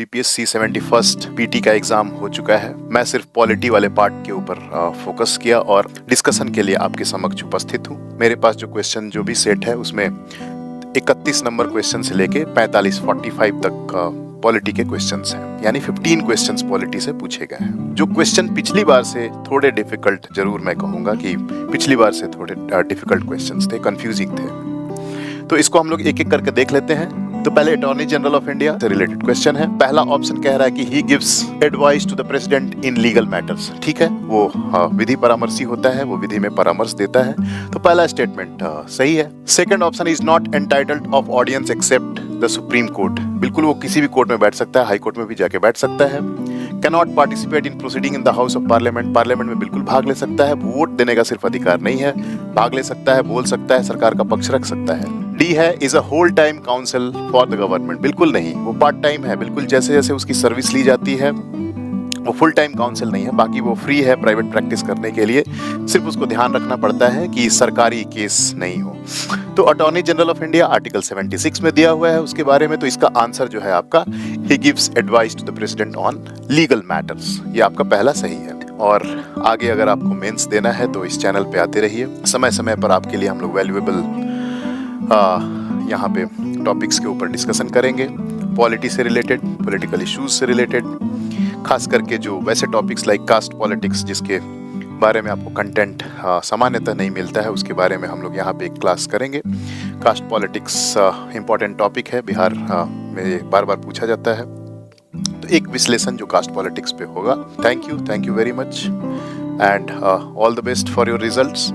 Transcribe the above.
BPSC 71st PT का exam हो चुका है। मैं सिर्फ पॉलिटी वाले पार्ट के ऊपर फोकस किया और डिस्कशन के लिए आपके समक्ष उपस्थित हूँ। मेरे पास जो क्वेश्चन जो भी सेट है उसमें 31 नंबर क्वेश्चन से लेके 45 तक पॉलिटी के क्वेश्चंस हैं, यानी 15 क्वेश्चंस पॉलिटी से पूछे गए हैं। जो क्वेश्चन पिछली बार से थोड़े डिफिकल्ट, जरूर मैं कहूंगा कि पिछली बार से थोड़े डिफिकल्ट क्वेश्चंस थे, कंफ्यूजिंग थे। तो इसको हम लोग एक एक करके देख लेते हैं। तो पहले अटॉर्नी जनरल ऑफ इंडिया से रिलेटेड क्वेश्चन है। पहला ऑप्शन कह रहा है कि he gives advice to the president in legal matters. ठीक है, वो विधि परामर्शी होता है, वो विधि में परामर्श देता है। तो पहला स्टेटमेंट सही है। Second option, is not entitled of audience except the Supreme Court. बिल्कुल वो किसी भी कोर्ट में बैठ सकता है, हाई कोर्ट में भी जाके बैठ सकता है। Cannot participate in proceeding in the house of parliament. Parliament में बिल्कुल भाग ले सकता है, वोट देने का सिर्फ अधिकार नहीं है, भाग ले सकता है, बोल सकता है, सरकार का पक्ष रख सकता है। डी है, is a whole time counsel for the government. बिल्कुल नहीं, वो पार्ट टाइम है। बिल्कुल जैसे जैसे उसकी सर्विस ली जाती है, वो फुल टाइम काउंसिल नहीं है। बाकी वो फ्री है प्राइवेट प्रैक्टिस करने के लिए, सिर्फ उसको ध्यान रखना पड़ता है कि सरकारी केस नहीं हो। तो attorney general of India article 76 में दिया हुआ है उसके बारे में। तो इसका आंसर जो है आपका, he gives advice to the president on legal matters. ये आपका पहला सही है। और आगे अगर आपको मेंस देना है तो इस चैनल पे आते रहिए। समय समय पर आपके लिए हम लोग वैल्यूएबल यहाँ पे टॉपिक्स के ऊपर डिस्कशन करेंगे, पॉलिटी से रिलेटेड, पॉलिटिकल इश्यूज से रिलेटेड, खास करके जो वैसे टॉपिक्स लाइक कास्ट पॉलिटिक्स जिसके बारे में आपको कंटेंट सामान्यतः नहीं मिलता है, उसके बारे में हम लोग यहाँ पे एक क्लास करेंगे। कास्ट पॉलिटिक्स इम्पॉर्टेंट टॉपिक है, बिहार में बार बार पूछा जाता है। तो एक विश्लेषण जो कास्ट पॉलिटिक्स पे होगा। Thank you very much and all the best for your results.